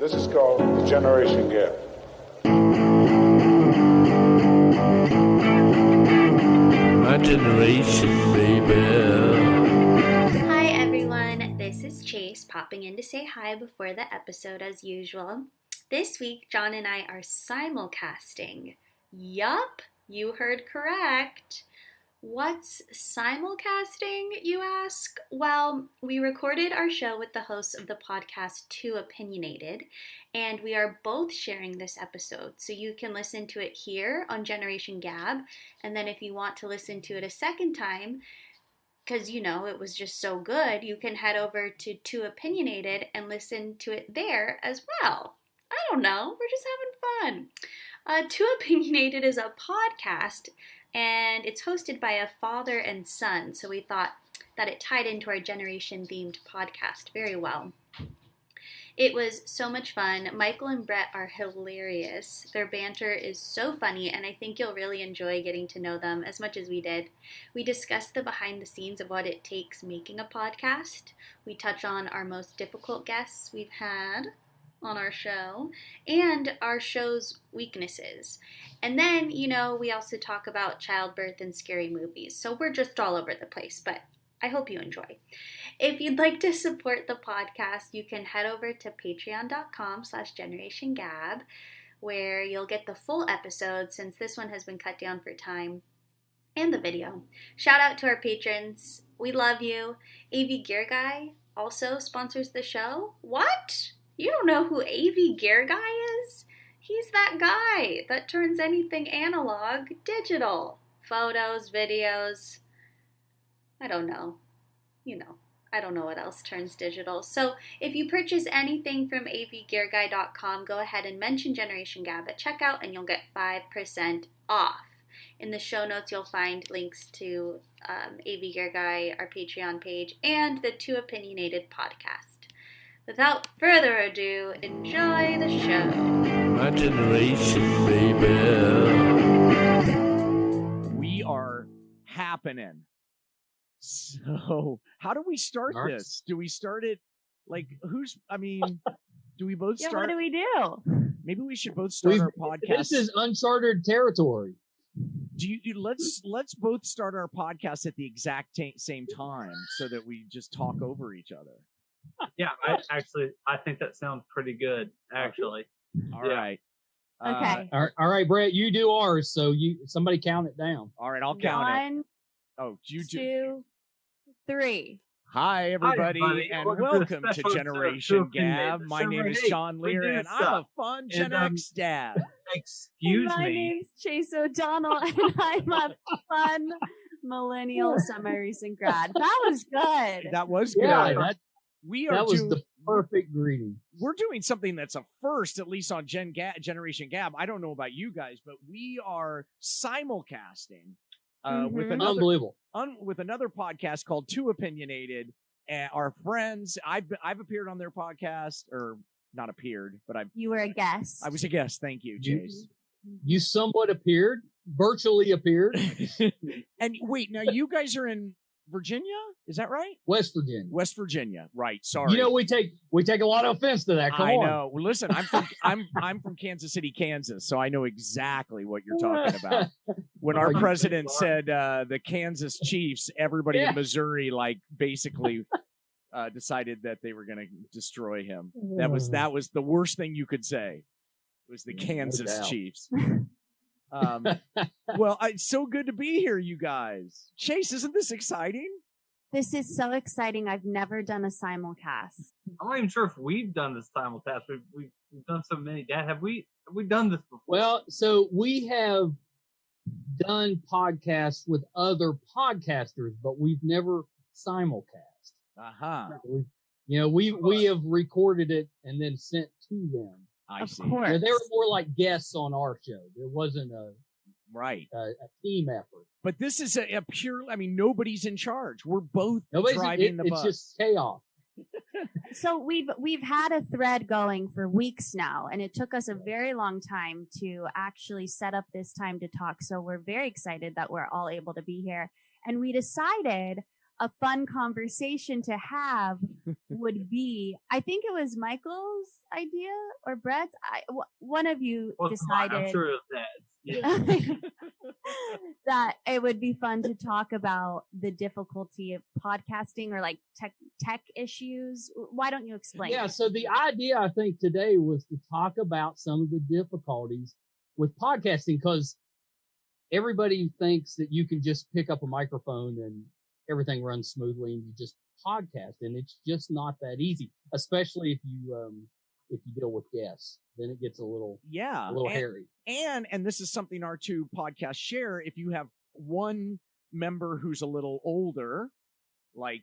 This is called the generation gap. My generation, baby. Hi everyone, this is Chase popping in to say hi before the episode as usual. This week, John and I are simulcasting. Yup, you heard correct. What's simulcasting, you ask? Well, we recorded our show with the hosts of the podcast Too Opinionated, and we are both sharing this episode, so you can listen to it here on Generation Gab, and then if you want to listen to it a second time, because it was just so good, you can head over to Too Opinionated and listen to it there as well. I don't know, we're just having fun. Too Opinionated is a podcast, and it's hosted by a father and son, so we thought that it tied into our generation-themed podcast very well. It was so much fun. Michael and Brett are hilarious. Their banter is so funny, and I think you'll really enjoy getting to know them as much as we did. We discussed the behind the scenes of what it takes making a podcast. We touch on our most difficult guests we've had on our show and our show's weaknesses. And then, we also talk about childbirth and scary movies. So we're just all over the place, but I hope you enjoy. If you'd like to support the podcast, you can head over to patreon.com/generationgab, where you'll get the full episode since this one has been cut down for time, and the video. Shout out to our patrons. We love you. AV Gear Guy also sponsors the show. What? You don't know who AV Gear Guy is? He's that guy that turns anything analog digital. Photos, videos. I don't know. I don't know what else turns digital. So if you purchase anything from avgearguy.com, go ahead and mention Generation Gab at checkout and you'll get 5% off. In the show notes, you'll find links to AV Gear Guy, our Patreon page, and the Too Opinionated podcast. Without further ado, enjoy the show. My generation, baby. We are happening. So, how do we start this? Do we start it do we both start? What do we do? Maybe we should both start our podcast. This is uncharted territory. Let's both start our podcast at the exact same time so that we just talk over each other. Yeah, I think that sounds pretty good, actually. All right. Okay. All right, Brett, you do ours, so somebody count it down. All right, I'll count it. 1, Oh, you do. 2, 3. Hi, everybody, and welcome to special Generation episode of Gab. My name is John Lehr, and I'm a fun Gen X dad. Excuse My me. name's Chase O'Donnell, and I'm a fun millennial semi-recent grad. That was good. That was good. Yeah, that was the perfect greeting. We're doing something that's a first, at least on Generation Gab. I don't know about you guys, but we are simulcasting with Unbelievable. With another podcast called Too Opinionated. Our friends, I've appeared on their podcast, or not appeared, but You were a guest. I was a guest. Thank you, Chase. You somewhat appeared, virtually appeared. And wait, now you guys are in Virginia? Is that right? West Virginia. West Virginia, right? Sorry. We take a lot of offense to that. Come on. I know. Well, listen, I'm from Kansas City, Kansas, so I know exactly what you're talking about. When our president said the Kansas Chiefs, everybody in Missouri basically decided that they were going to destroy him. That was the worst thing you could say. It was the Kansas Chiefs. Well, it's so good to be here, you guys. Chase, isn't this exciting? This is so exciting. I've never done a simulcast. I'm not even sure if we've done this simulcast. We've done so many. Dad, have we done this before? Well, so we have done podcasts with other podcasters, but we've never simulcast. We have recorded it and then sent to them. I see. Of course. They were more like guests on our show. There wasn't a team effort. But this is a pure, nobody's in charge. We're both driving the bus. It's just chaos. So we've had a thread going for weeks now, and it took us a very long time to actually set up this time to talk. So we're very excited that we're all able to be here. And we decided a fun conversation to have would be, I think it was Michael's idea or Brett's. One of you decided. I'm sure it was that. Yeah. That it would be fun to talk about the difficulty of podcasting or like tech issues. Why don't you explain? Yeah, so the idea I think today was to talk about some of the difficulties with podcasting, because everybody thinks that you can just pick up a microphone and everything runs smoothly and you just podcast, and it's just not that easy, especially if you deal with guests. Then it gets a little hairy. And this is something our two podcasts share. If you have one member who's a little older, like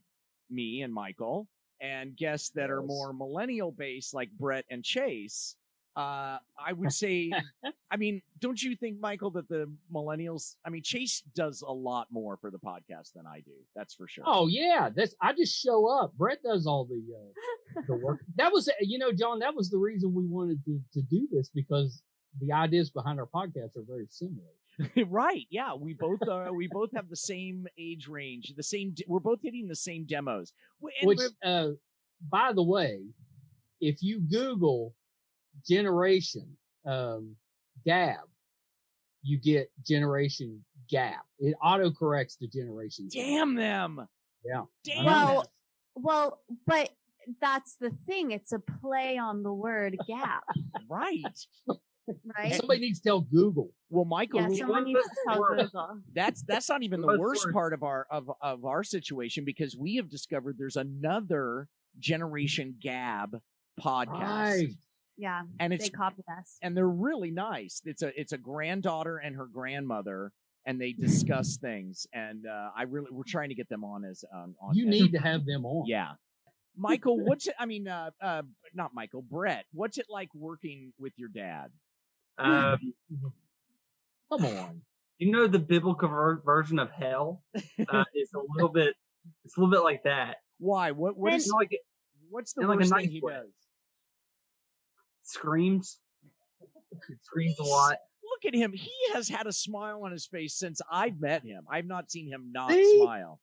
me and Michael, and guests that are more millennial based, like Brett and Chase, I would say, I mean, don't you think, Michael, that the millennials, I mean, Chase does a lot more for the podcast than I do. That's for sure. Oh yeah. I just show up. Brett does all the work. That was, John, that was the reason we wanted to do this, because the ideas behind our podcast are very similar. Right. Yeah. We both have the same age range, we're both hitting the same demos. Which, by the way, if you Google generation gap, you get generation gap. It autocorrects the generation gap. Damn them. Yeah. Damn. Well, but that's the thing. It's a play on the word gap. Right. Right. Somebody needs to tell Google. Well, Michael, someone needs to tell Google. That's not even the worst part of our situation, because we have discovered there's another Generation Gab podcast. Right. Yeah, and they copied us, and they're really nice. It's a granddaughter and her grandmother, and they discuss things. And we're trying to get them on as on. You need to have them on. Yeah, Michael, not Michael, Brett. What's it like working with your dad? Come on. You know, the biblical version of hell is a little bit. It's a little bit like that. Why? What's the worst thing he does? Screams. Screams a lot. Look at him. He has had a smile on his face since I've met him. I've not seen him not smile.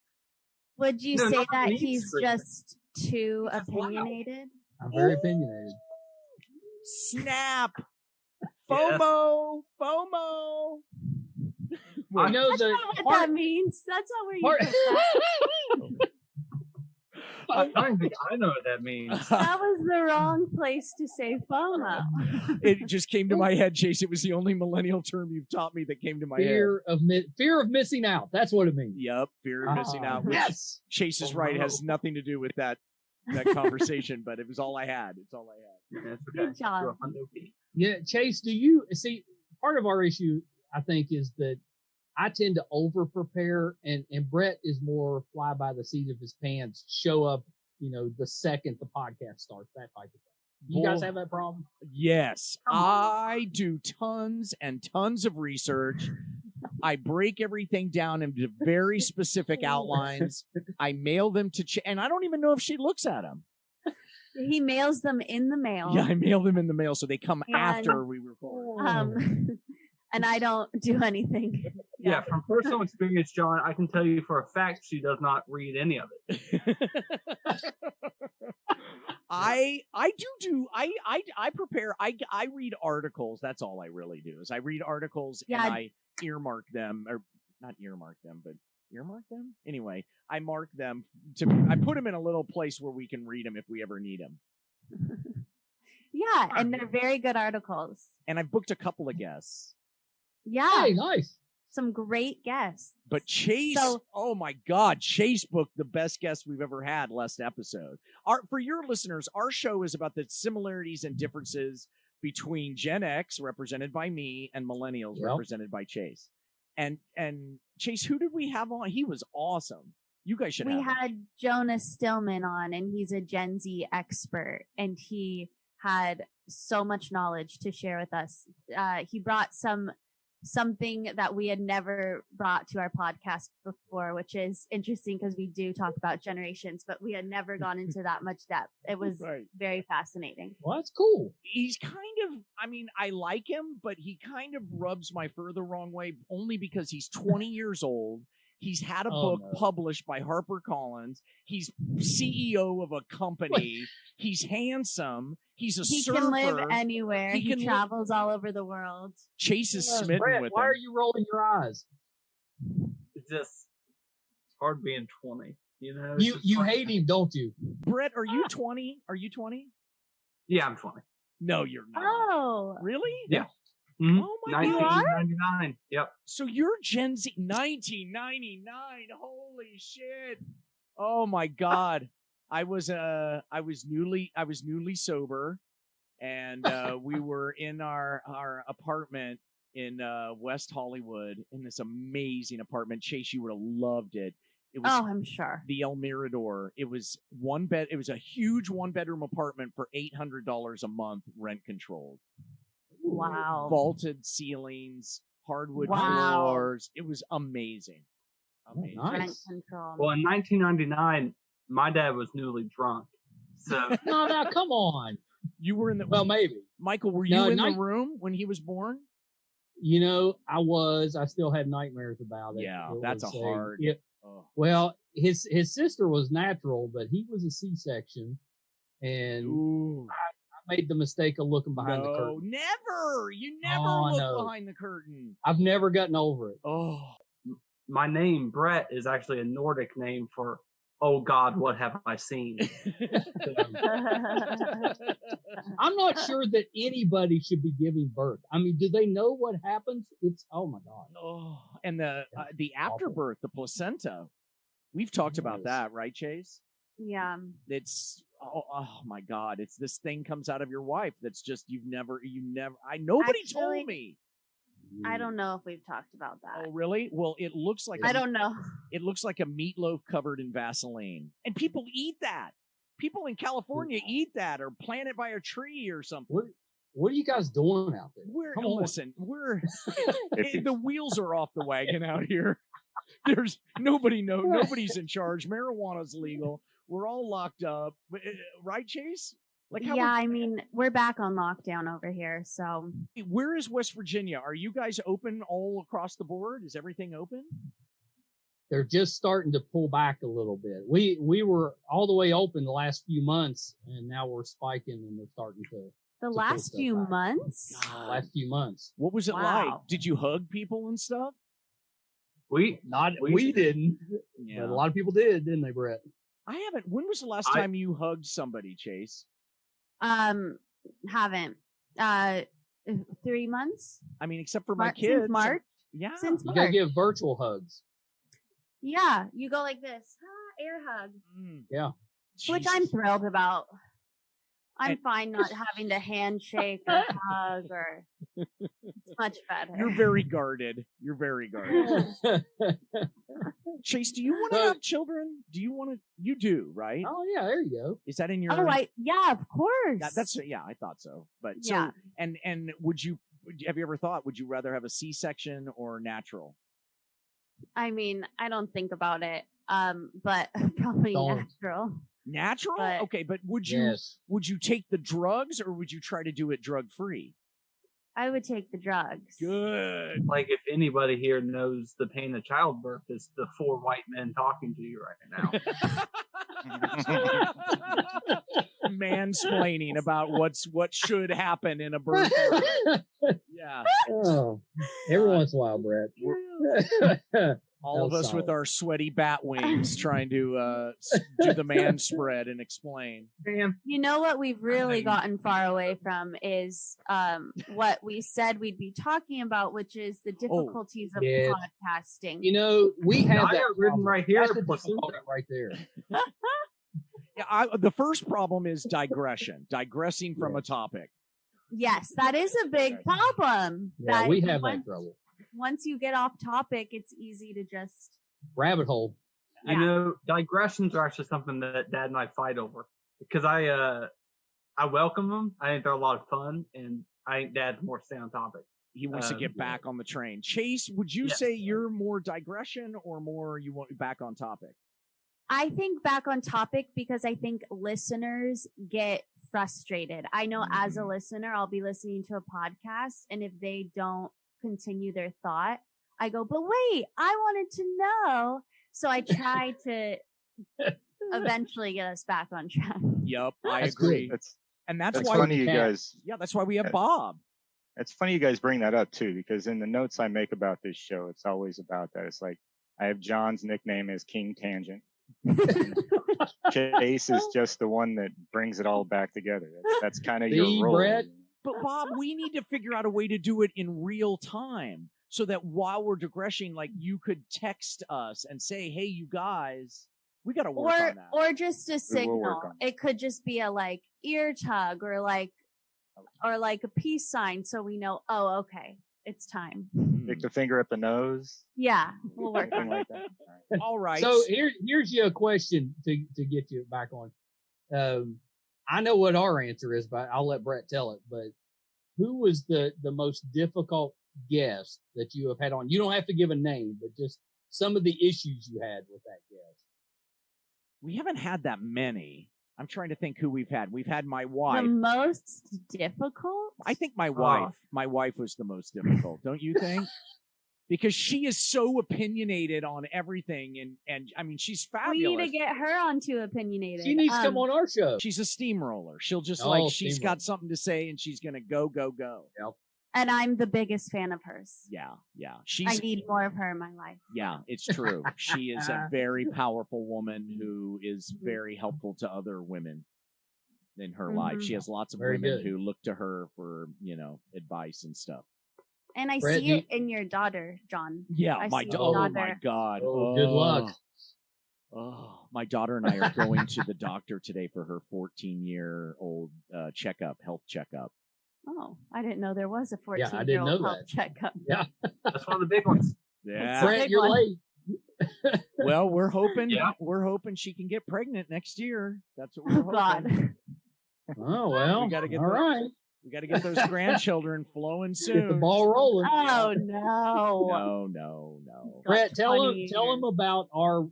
Would you say that he's just too opinionated? I'm very opinionated. Snap. FOMO. FOMO. I know that's not what that means. That's not where you put that. I don't think I know what that means. That was the wrong place to say FOMO. It just came to my head, Chase. It was the only millennial term you've taught me that came to my head. Fear of missing out. That's what it means. Yep, fear of missing out. Yes. Chase is right. It has nothing to do with that conversation, but it was all I had. It's all I had. Good job. Yeah, Chase, do you see part of our issue, I think, is that I tend to over prepare, and Brett is more fly by the seat of his pants, show up, the second the podcast starts, that type of thing. You guys have that problem? Yes. I do tons and tons of research. I break everything down into very specific outlines. I mail them to and I don't even know if she looks at them. He mails them in the mail. Yeah, I mail them in the mail, so they come after we record. And I don't do anything. Yeah, from personal experience, John, I can tell you for a fact she does not read any of it. I prepare. I read articles. That's all I really do. Is I read articles and I earmark them, or not earmark them, but earmark them. Anyway, I mark them I put them in a little place where we can read them if we ever need them. Yeah, and they're very good articles. And I've booked a couple of guests. Yeah. Hey, nice. Some great guests. But Chase, oh my God, Chase booked the best guest we've ever had last episode. For your listeners, our show is about the similarities and differences between Gen X, represented by me, and millennials, represented by Chase. And Chase, who did we have on? He was awesome. You guys should have him. We had Jonas Stillman on, and he's a Gen Z expert, and he had so much knowledge to share with us. He brought something that we had never brought to our podcast before, which is interesting because we do talk about generations, but we had never gone into that much depth. It was very fascinating. Well, that's cool. He's I like him, but he kind of rubs my fur the wrong way, only because he's 20 years old. He's had a Oh, book no. published by HarperCollins. He's CEO of a company. He's handsome. He's a He surfer. can live anywhere. He He, can live- travels all over the world. Chase is smitten Brett, with why him. are you rolling your eyes? It's just it's hard being 20. You know, It's You just you hard- hate him, don't you? Brett, are you 20? Are you 20? Yeah, I'm 20. No, you're not. Oh, Really? Yeah. Mhm. Oh my God. 1999. Yep. So you're Gen Z, 1999. Holy shit! Oh my God! I was newly sober, and we were in our apartment in West Hollywood in this amazing apartment. Chase, you would have loved it. It was oh, I'm sure. the El Mirador. It was one bed. It was a huge 1-bedroom apartment for $800 a month, rent controlled. Wow. Vaulted ceilings, hardwood Wow. floors. It was amazing. Amazing. nice. Rent control. Well, in 1999, my dad was newly drunk. So No, come on. You were in the Well, maybe. Michael, were you No, in the room when he was born? You know, I still had nightmares about it. Yeah, It that's was a hard. Oh. well, his sister was natural, but he was a C-section, and Ooh. I made the mistake of looking behind the No, curtain. never. You never Oh, look no. behind the curtain. I've never gotten over it. Oh. my name, Brett, is actually a Nordic name for, oh God, what have I seen? I'm not sure that anybody should be giving birth. I mean, do they know what happens? It's oh my god. Oh, and the Awful. afterbirth, the placenta. We've talked about Yes. that, right, Chase? Yeah. It's oh my god, it's this thing comes out of your wife that's just nobody told Actually, me. I don't know if we've talked about that. Oh really? Well, it looks like I don't know. It looks like a meatloaf covered in Vaseline, and people eat that. People in California eat that or plant it by a tree or something. What are you guys doing out there? Come on. Listen, the wheels are off the wagon out here. There's nobody's in charge. Marijuana's legal. We're all locked up, right, Chase? Yeah, I mean, we're back on lockdown over here, so. Where is West Virginia? Are you guys open all across the board? Is everything open? They're just starting to pull back a little bit. We were all the way open the last few months, and now we're spiking, and they're starting to. The pull last stuff few back. months? Last few months. What was it Wow. like? Did you hug people and stuff? We didn't. Yeah. But a lot of people did, didn't they, Brett? I haven't. When was the last time you hugged somebody, Chase? Haven't. 3 months? I mean, except for my kids. Since March? Yeah. Since You gotta March. give virtual hugs. Yeah, you go like this. Air hug. Yeah. Which I'm Jesus. thrilled about. I'm And- fine not having to handshake or hug or it's much better. You're very guarded. You're very guarded. Chase, do you want to have children? Do you want to? You do, right? Oh yeah, there you go. Is that in your? Yeah, of course. That's yeah. I thought so. But Yeah. so and have you ever thought? Would you rather have a C-section or natural? I mean, I don't think about it. But probably Don't. natural. Natural? But- Okay, but would Yes. you take the drugs or would you try to do it drug free? I would take the drugs. Good. Like, if anybody here knows the pain of childbirth, it's the 4 white men talking to you right now. Mansplaining about what should happen in a birth. Yeah. Oh, every once in a while, Brett. All of That was us with solid. our sweaty bat wings trying to do the man spread and explain. Man, You know what we've really mean- gotten far away from is what we said we'd be talking about, which is the difficulties of yes. podcasting. You know, we have I that got written problem. right here. That's the difficulty right there. Yeah, the first problem is digressing from a topic. Yes, that is a big problem. Yeah, that we have once, that trouble. once you get off topic, it's easy to just. Rabbit hole. You know, digressions are actually something that Dad and I fight over because I welcome them. I think they're a lot of fun, and I think Dad's more stay on topic. He wants to get back on the train. Chase, would you Yes. say you're more digression or more you want back on topic? I think back on topic because I think listeners get frustrated. I know as Mm-hmm. a listener, I'll be listening to a podcast, and if they don't continue their thought, I go, but wait, I wanted to know. So I try to eventually get us back on track. Yep, I That's agree. good. And that's That's why funny you guys. Yeah, that's why we have Bob. It's funny you guys bring that up too, because in the notes I make about this show, it's always about that. It's like I have John's nickname as King Tangent. Chase is just the one that brings it all back together. That's kind of your role. Brett? But Bob, we need to figure out a way to do it in real time so that while we're digressing, like you could text us and say, "Hey, you guys, we got to work on that." Or just a We will signal. work on It could just be a like ear tug or like a peace sign so we know, oh, okay, it's time. Stick the finger at the nose. Yeah, we'll work Something on it. like that. All right. So here's you a question to get you back on. I know what our answer is, but I'll let Brett tell it. But who was the most difficult guest that you have had on? You don't have to give a name, but just some of the issues you had with that guest. We haven't had that many. I'm trying to think who we've had. We've had my wife. The most difficult? I think my wife was the most difficult, don't you think? Because she is so opinionated on everything, and I mean, she's fabulous. We need to get her onto Opinionated. She needs to come on our show. She's a steamroller. She'll just she's got something to say, and she's gonna go. Yep. And I'm the biggest fan of hers. Yeah. I need more of her in my life. Yeah, it's true. She is a very powerful woman who is very helpful to other women in her life. She has lots of women who look to her for, advice and stuff. And I see it in your daughter, John. Yeah, my daughter. Oh my God. Oh, good luck. Oh, my daughter and I are going to the doctor today for her 14-year-old health checkup. Oh, I didn't know there was a 14-year-old I didn't know health that. checkup. Yeah, That's one of the big ones. Yeah. Brett, you're late. Well, we're hoping. Yeah. We're hoping she can get pregnant next year. That's what we're hoping. God. Oh well. We got to get all right. We got to get those grandchildren flowing soon. Get the ball rolling. Oh no. No. Brett, tell him about our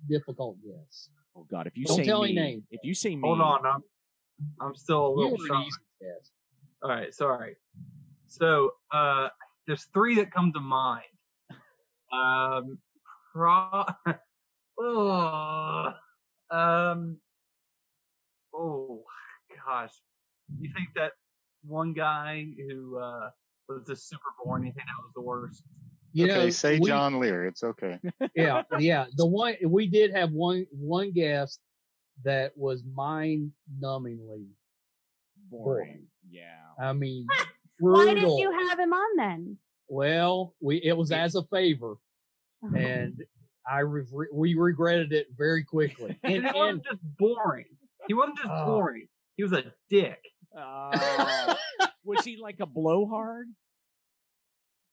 difficult guests. Oh God, if you Don't say tell me, any names. if you say me, Hold on, I'm still a You little were an shocked. easy guest. All right, sorry. So, there's three that come to mind. Oh gosh. You think that one guy who was just super boring? You think that was the worst? Say John Lehr. It's okay. Yeah. The one we did have one guest that was mind-numbingly boring. Yeah. I mean, Why didn't you have him on then? Well, it was as a favor, and we regretted it very quickly. And he wasn't just boring. He wasn't just boring. He was a dick. Was he like a blowhard?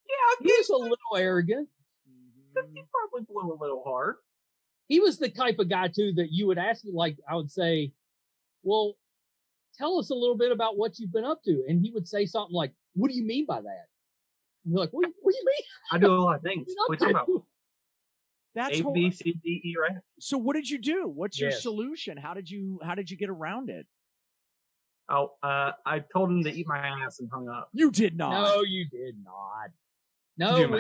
Yeah, he was a little arrogant. He probably blew a little hard. He was the type of guy too that you would ask me, like I would say, well, tell us a little bit about what you've been up to. And he would say something like, what do you mean by that? And you're like, what do you mean? I do a lot of things. What you talking about? That's A, B, C, D, E, right? So what did you do? What's your solution? How did you get around it? Oh, I told him to eat my ass and hung up. You did not. No, you did not. No,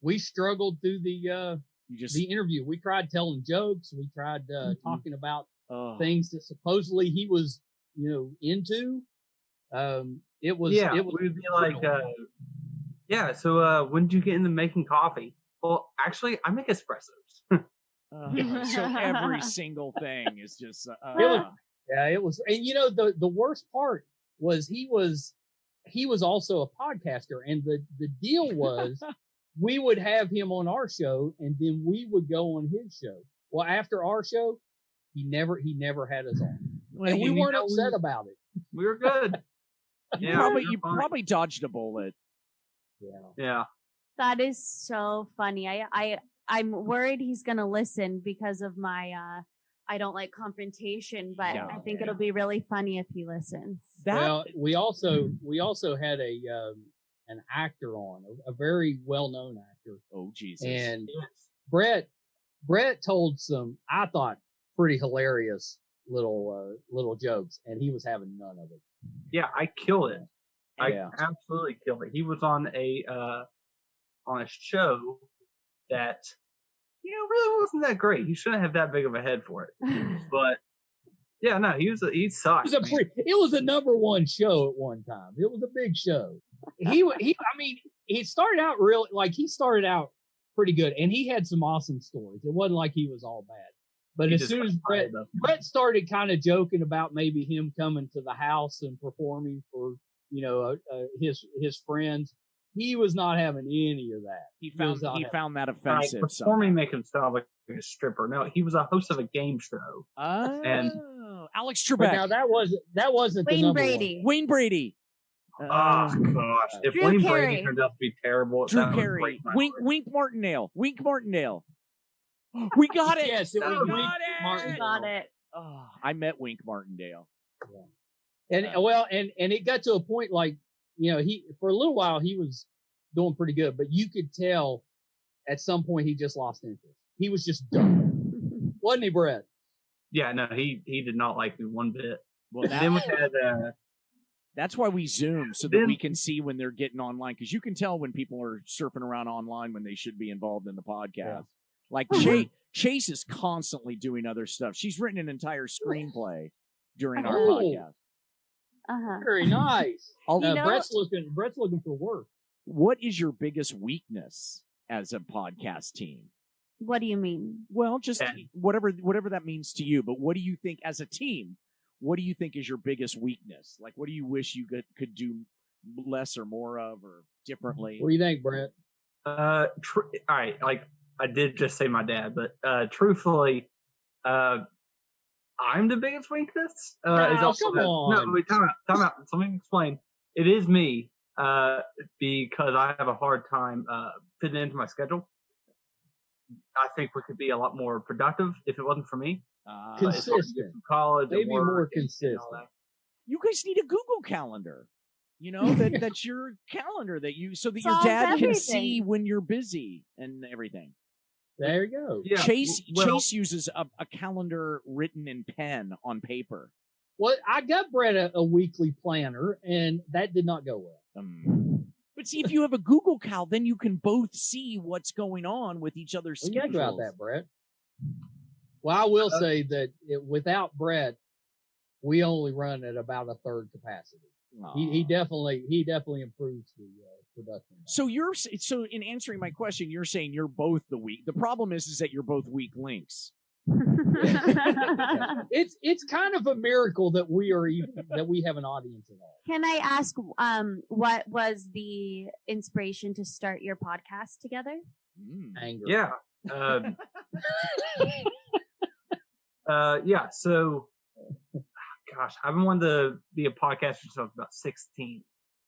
we struggled through the interview. We tried telling jokes. We tried talking about things that supposedly he was, into. It was we'd be like, so when did you get into making coffee? Well, actually, I make espressos. So every single thing is just it was, and the worst part was he was also a podcaster, and the deal was we would have him on our show, and then we would go on his show. Well, after our show, he never had us on, and we weren't upset about it. We were good. You probably dodged a bullet. Yeah. That is so funny. I'm worried he's gonna listen because of my I don't like confrontation, but I think it'll be really funny if he listens. Well, we also had an actor on, a very well-known actor. Oh Jesus! And Brett told some, I thought, pretty hilarious little jokes, and he was having none of it. Yeah, I killed it. I absolutely killed it. He was on on a show that, really wasn't that great. He shouldn't have that big of a head for it. But yeah, no, he sucked. It was a number one show at one time. It was a big show. He started out pretty good, and he had some awesome stories. It wasn't like he was all bad. But as soon as Brett started kind of joking about maybe him coming to the house and performing for, his friends, he was not having any of that. He found that offensive. Performing make him sound like a stripper. No, he was a host of a game show. Oh, and Alex Trebek. But now that wasn't Wayne the number Brady. one. Wayne Brady. Oh gosh! If Drew Wayne Carey. Brady turned out to be terrible, Drew that would Carey. break my Wink heart. Martindale. We got it. Yes, it was We Wink got it. Martindale. Got it. Oh, I met Wink Martindale. And it got to a point like, he for a little while he was doing pretty good, but you could tell at some point he just lost interest. He was just done. Wasn't he, Brett? Yeah, no, he did not like me one bit. Well, Then we had that's why we Zoom so that we can see when they're getting online, because you can tell when people are surfing around online when they should be involved in the podcast. Yeah. Like Chase is constantly doing other stuff. She's written an entire screenplay during our podcast. Very nice. Brett's looking for work. What is your biggest weakness as a podcast team? What do you mean? Well, just whatever that means to you. But what do you think as a team? What do you think is your biggest weakness? Like, what do you wish you could do less or more of, or differently? What do you think, Brett? All right, like I did just say my dad, but truthfully, I'm the biggest weakness. Come on. No, wait, time out. So let me explain. It is me, because I have a hard time fitting into my schedule. I think we could be a lot more productive if it wasn't for me. Consistent. From college, maybe more consistent. You guys need a Google Calendar. That's your calendar so that your Solves dad everything. can see when you're busy and everything. There you go. Yeah, Chase uses a calendar written in pen on paper. Well, I got Brett a weekly planner, and that did not go well. But see, if you have a Google Cal, then you can both see what's going on with each other's What do schedules. you think about that, Brett? Well, I will say that without Brett, we only run at about a third capacity. He definitely improves the production. So in answering my question, you're saying you're both the weak. The problem is that you're both weak links. It's kind of a miracle that we have an audience at all. Can I ask, what was the inspiration to start your podcast together? Anger. Yeah. Yeah. So, gosh, I've been wanting to be a podcaster since I was about 16.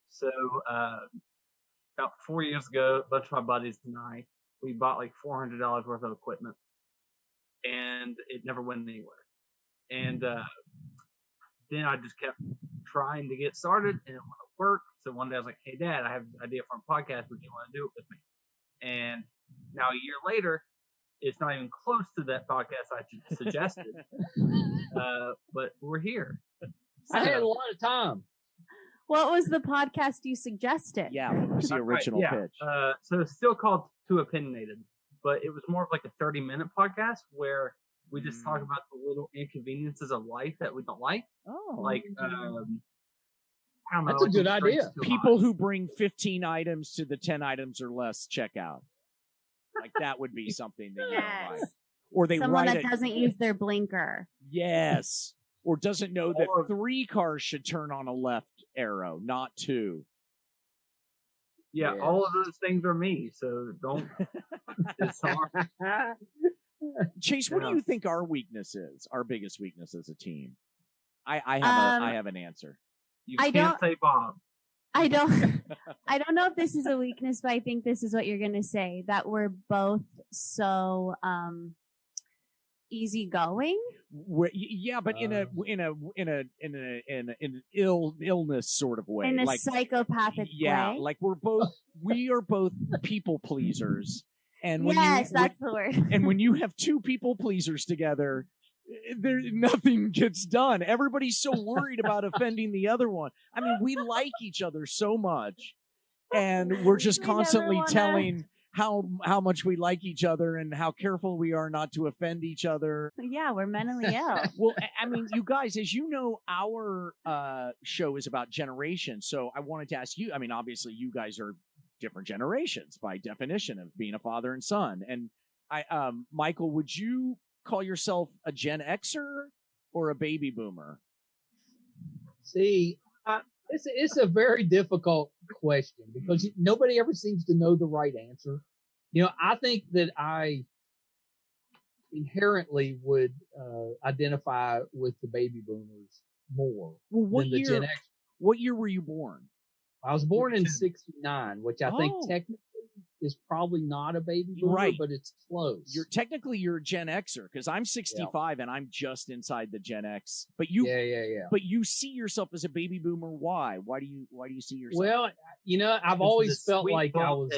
So, about 4 years ago, a bunch of my buddies and I, we bought like $400 worth of equipment, and it never went anywhere. And then I just kept trying to get started, and it wouldn't work. So one day I was like, "Hey, Dad, I have this idea for a podcast. Would you want to do it with me?" And now a year later, it's not even close to that podcast I suggested, but we're here. I had a lot of time. What was the podcast you suggested? Yeah, what was the original pitch? So it's still called Too Opinionated, but it was more of like a 30-minute podcast where we just talk about the little inconveniences of life that we don't like. Oh, like I don't know, That's a like good idea. People who bring 15 items to the 10 items or less checkout. Like that would be something that you don't like. Or they Someone write that doesn't use their blinker. Yes. Or doesn't know that 3 cars should turn on a left arrow, not 2. Yeah, all of those things are me, so don't. It's hard. Chase, what do you think our weakness is? Our biggest weakness as a team? I have an answer. You I can't don't- say Bob. I don't know if this is a weakness, but I think this is what you're going to say, that we're both so easygoing. Yeah, but in an illness sort of way, In a like psychopathic way. like we are both people pleasers, and when Yes, that's the word. and when you have 2 people pleasers together, nothing gets done. Everybody's so worried about offending the other one. I mean, we like each other so much, and we're just We never constantly wanna- telling how much we like each other and how careful we are not to offend each other. Yeah, we're mentally ill. Well, I mean, you guys, as you know, our show is about generations. So I wanted to ask you, I mean, obviously you guys are different generations by definition of being a father and son. And Michael, would you call yourself a Gen Xer or a baby boomer? See, it's a very difficult question because nobody ever seems to know the right answer. You know, I think that I inherently would identify with the baby boomers more than the Gen X. What year were you born? I was born in '69, which I think Oh. technically is probably not a baby boomer, Right. but it's close. You're a Gen Xer because I'm 65 and I'm just inside the Gen X. But you, yeah. But you see yourself as a baby boomer. Why? Why do you see yourself? Well, you know, I've always felt like I was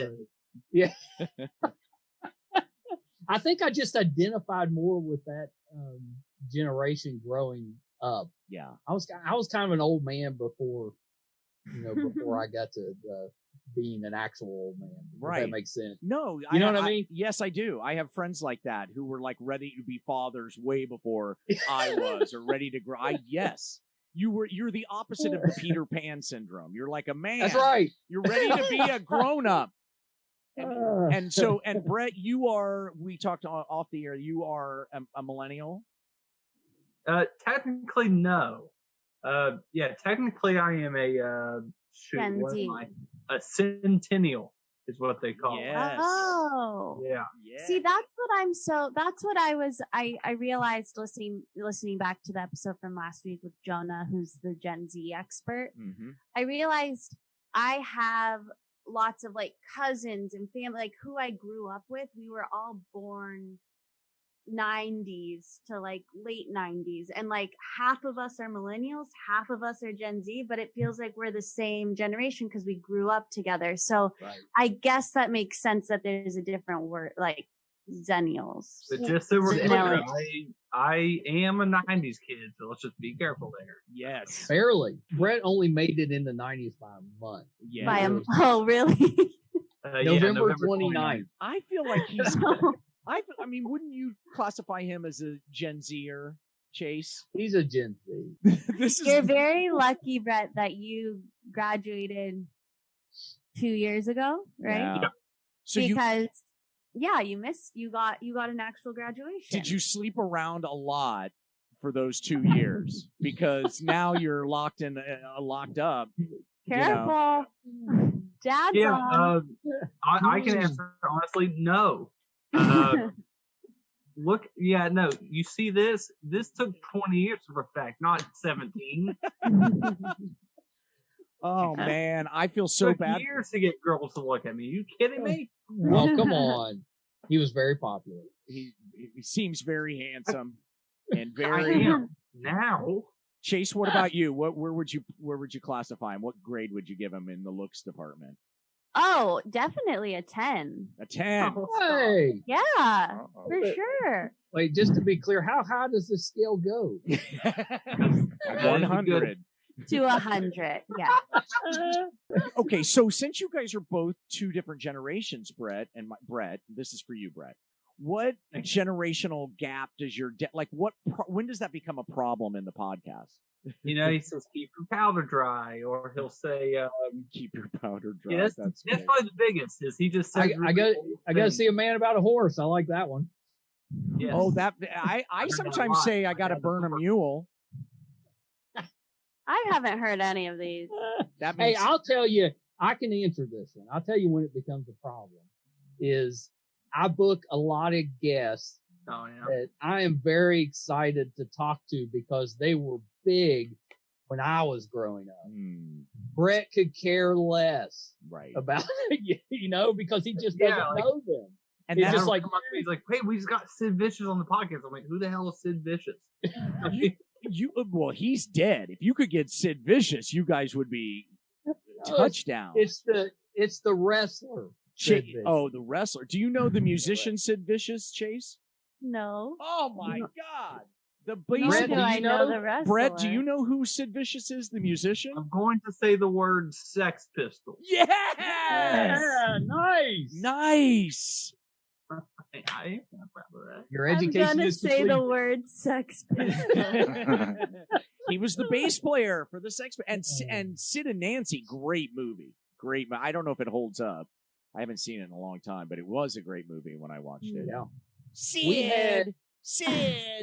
yeah. I think I just identified more with that generation growing up. Yeah. I was kind of an old man before I got to being an actual old man. Right. If that makes sense. No, you know what I mean? Yes, I do. I have friends like that who were like ready to be fathers way before I was, or ready to grow. Yes. You're the opposite of the Peter Pan syndrome. You're like a man. That's right. You're ready to be a grown up. And Brett, we talked off the air, you are a millennial? Technically, no. Technically I am Gen Z. a centennial is what they call it. Yes. Oh. Yeah. See, that's what I realized listening back to the episode from last week with Jonah, who's the Gen Z expert. Mm-hmm. I realized I have lots of like cousins and family, like who I grew up with. We were all born 90s to like late 90s, and like half of us are millennials, half of us are Gen Z, but it feels like we're the same generation because we grew up together. So Right. I guess that makes sense that there's a different word, like zennials. But just so we're clear, Zennials. I am a 90s kid, so let's just be careful there. Yes. Barely. Brett only made it in the 90s by a month. Yeah. Oh, really? November 29th. I feel like he's I mean, wouldn't you classify him as a Gen Zer, Chase? He's a Gen Z. You're very lucky, Brett, that you graduated 2 years ago, right? Yeah. So you got an actual graduation. Did you sleep around a lot for those 2 years? Because now you're locked up. Careful. Dad's on. I can answer honestly, no. You see this? This took 20 years to perfect, not 17. Oh man, I feel so took bad. Years to get girls to look at me. You kidding me? Well, come on. He was very popular. He seems very handsome and I very. am now. Chase, what about you? Where would you classify him? What grade would you give him in the looks department? Oh, definitely a 10. A 10. Hey. Yeah, for sure. Wait, just to be clear, how high does this scale go? 100. To 100, yeah. Okay, so since you guys are both two different generations, Brett, this is for you, Brett. What generational gap does when does that become a problem in the podcast? He says keep your powder dry, or he'll say keep your powder dry. Yeah, that's probably the biggest. Is he just says I got to see a man about a horse. I like that one. Yes. Oh, I sometimes say I got to burn a mule. I haven't heard any of these. Hey, I'll tell you, I can answer this one. I'll tell you when it becomes a problem. Is I book a lot of guests that I am very excited to talk to because they were big when I was growing up. Brett could care less about because he just doesn't know them. And it's just like he's like, hey, we just got Sid Vicious on the podcast. I'm like, who the hell is Sid Vicious? Well, he's dead. If you could get Sid Vicious, you guys would be touchdown. It's the wrestler. The wrestler. Do you know the musician Sid Vicious, Chase? No. Oh my God. The Nor bass Brett, do do I you know know? the wrestler. Brett, do you know who Sid Vicious is, the musician? I'm going to say the word Sex Pistols. Yes! Yeah, nice. Nice. I am kind of proud of that. Your I'm education gonna is say complete. the word sex pistol. He was the bass player for the Sex and Sid and Nancy, great movie. I don't know if it holds up. I haven't seen it in a long time, but it was a great movie when I watched it. Yeah. Sid.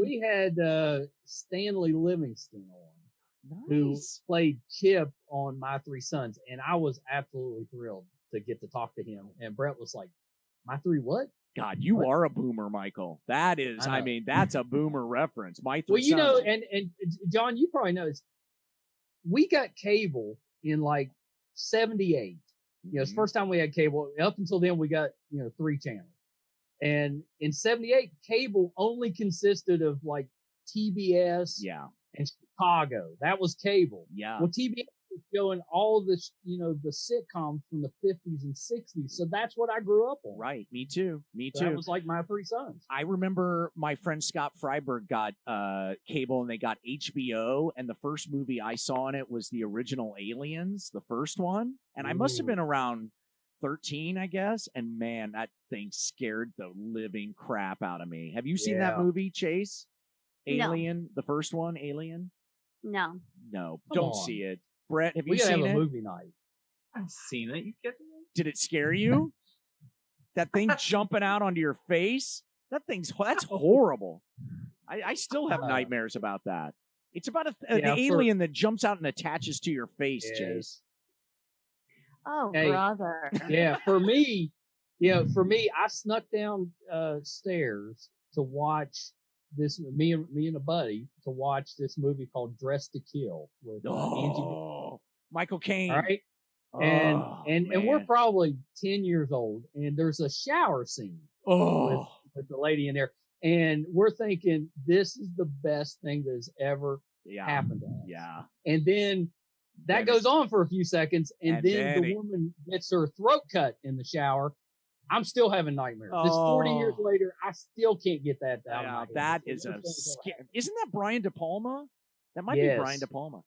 We had Stanley Livingston on, who Nice. played Chip on My Three Sons, and I was absolutely thrilled to get to talk to him. And Brett was like, "My three what?" God, you are a boomer, Michael. That is, I I know. mean, that's a boomer reference. My three Well, you know, sons. and John, you probably know this. We got cable in like '78. You know, it's the first time we had cable. Up until then, we got 3 channels. And in '78, cable only consisted of like TBS Yeah, and Chicago. That was cable. yeah. Well, TBS was showing all this, the sitcoms from the 50s and 60s. So that's what I grew up on. Right. Me too. Me So too. that was like My Three Sons. I remember my friend Scott Freiberg got cable and they got HBO, and the first movie I saw on it was the original Aliens, the first one. And I must have been around 13, I guess. And man, that thing scared the living crap out of me. Have you seen that Yeah. movie, Chase? No. Alien, the first one, Alien? No. No, Come don't on. see it. Brett, have you We gotta have seen a it? movie night. I've seen it. You kidding me? Did it scare you? That thing jumping out onto your face? That's horrible. I still have nightmares about that. It's about the alien that jumps out and attaches to your face, Yes. Chase. Oh, Hey. brother. Yeah, for me, I snuck down stairs to watch this. Me and a buddy to watch this movie called Dress to Kill with Angie. Oh, Michael Caine. All right, and we're probably 10 years old, and there's a shower scene with the lady in there, and we're thinking this is the best thing that has ever happened to us. Yeah. And then that goes on for a few seconds, and then the woman gets her throat cut in the shower. I'm still having nightmares. This 40 years later, I still can't get that out of my head. That is a Isn't that Brian De Palma? That might be Brian De Palma.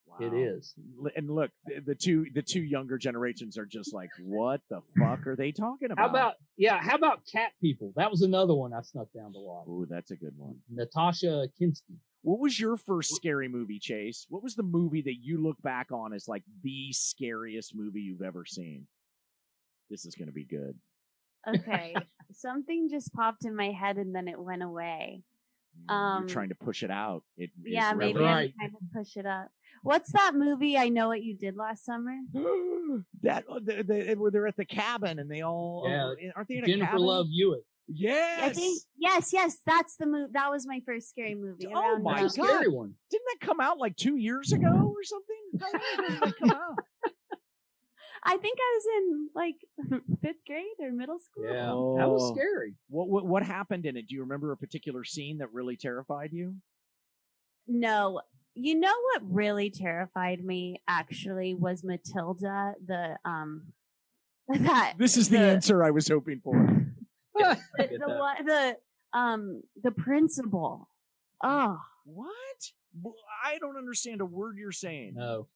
Wow. It is. And look, the two younger generations are just like, what the fuck are they talking about? How about Cat People? That was another one I snuck down to watch. Ooh, that's a good one. Natasha Kinski. What was your first scary movie, Chase? What was the movie that you look back on as like the scariest movie you've ever seen? This is going to be good. Okay. Something just popped in my head and then it went away. You're trying to push it out. Maybe I'm trying to push it up. What's that movie? I Know What You Did Last Summer? That where they're at the cabin and they all aren't they in a Jennifer cabin? Love Hewitt. Yes. I think yes. That's the movie. That was my first scary movie. Oh my God! Scary one. Didn't that come out like 2 years ago or something? How long did that come out? I think I was in like 5th grade or middle school. Yeah, that was scary. What happened in it? Do you remember a particular scene that really terrified you? No. You know what really terrified me actually was Matilda, This is the answer I was hoping for. the principal. Oh. What? I don't understand a word you're saying. No.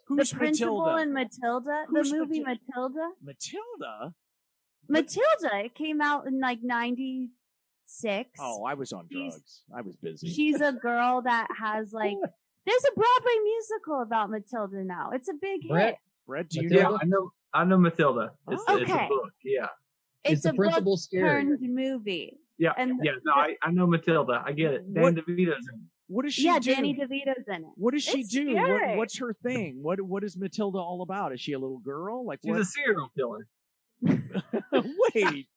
Who's the principal Matilda? in Matilda? Who's the movie Matilda? Matilda? Matilda. It came out in like 96. Oh, I was on drugs. I was busy. She's a girl that has like, there's a Broadway musical about Matilda now. It's a big hit. Brett, do you Matilda? know? I know Matilda. It's a Okay. book. Yeah. It's the a principal book scary? turned movie. Yeah. And No, I know Matilda. I get it. Dan DeVito's in it. What does she do? Danny DeVito's in it. What does she It's do? scary. What's her thing? What is Matilda all about? Is she a little girl? Like She's a serial killer. Wait.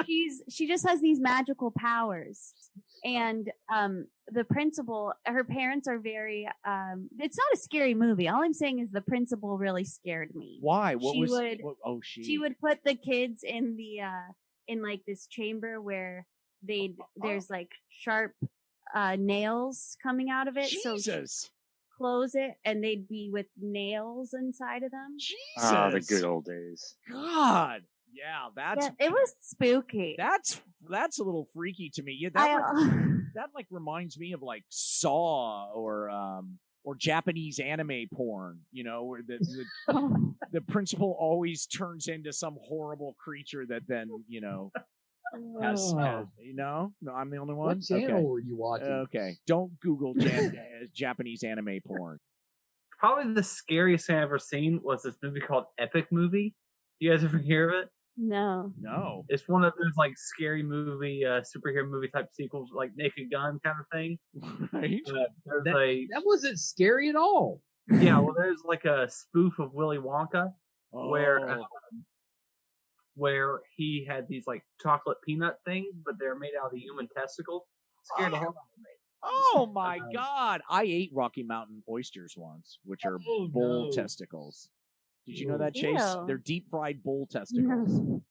She just has these magical powers. And the principal, her parents are very it's not a scary movie. All I'm saying is the principal really scared me. Why? She would put the kids in the in like this chamber where there's like sharp nails coming out of it. Jesus. So she'd close it and they'd be with nails inside of them. Jesus. Ah, the good old days. God. Yeah, that's it was spooky. that's a little freaky to me. Yeah, that like reminds me of like Saw or Japanese anime porn, you know, where the principal always turns into some horrible creature that then, you know, has, you know, no, I'm the only one. What channel were you watching? Okay, don't Google Japanese anime porn. Probably the scariest thing I've ever seen was this movie called Epic Movie. You guys ever hear of it? No. It's one of those like scary movie, superhero movie type sequels, like Naked Gun kind of thing. Right. That wasn't scary at all. Yeah, well, there's like a spoof of Willy Wonka where he had these like chocolate peanut things, but they're made out of the human testicles. Scared the hell out of me. Oh my God! I ate Rocky Mountain oysters once, which are bull testicles. Did you know that, Chase? Ew. They're deep fried bull testicles. No.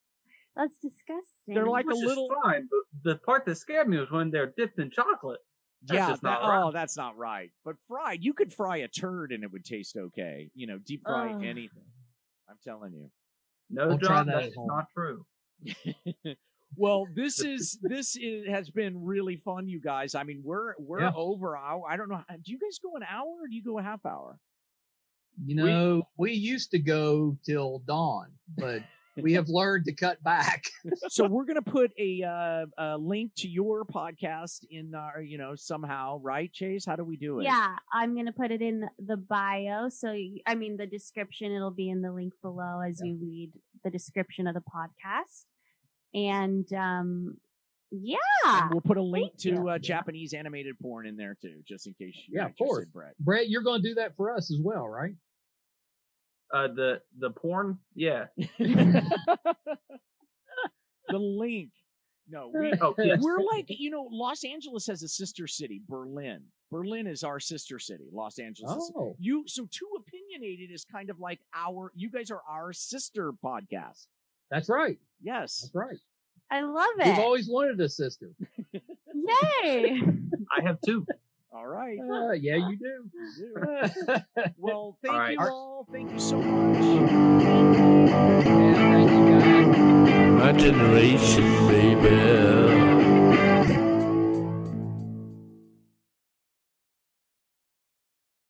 That's disgusting. They're like Which a little. is fine, but the part that scared me was when they're dipped in chocolate. That's just not right. Oh, that's not right. But fried, you could fry a turd and it would taste okay. You know, deep fry anything. I'm telling you. No, John, that's not true. Well, this has been really fun, you guys. I mean, we're over. I don't know. Do you guys go an hour or do you go a half hour? You know, we used to go till dawn, but we have learned to cut back. So we're going to put a link to your podcast in our, you know, somehow, right, Chase? How do we do it? Yeah, I'm going to put it in the bio. So, I mean, the description, it'll be in the link below as you read the description of the podcast. And, and we'll put a link to Japanese animated porn in there too, just in case you're of course. Brett. Brett, you're going to do that for us as well, right? The porn, yeah. The link. No, we're like, you know, Los Angeles has a sister city, Berlin. Berlin is our sister city. Los Angeles. Oh. So Too Opinionated is kind of like you guys are our sister podcast. That's right. Yes. That's right. I love it. We've always wanted a sister. Yay! I have two. All right. Yeah, you do. Well, thank you all. Thank you so Yeah, much. thank you, guys. My generation.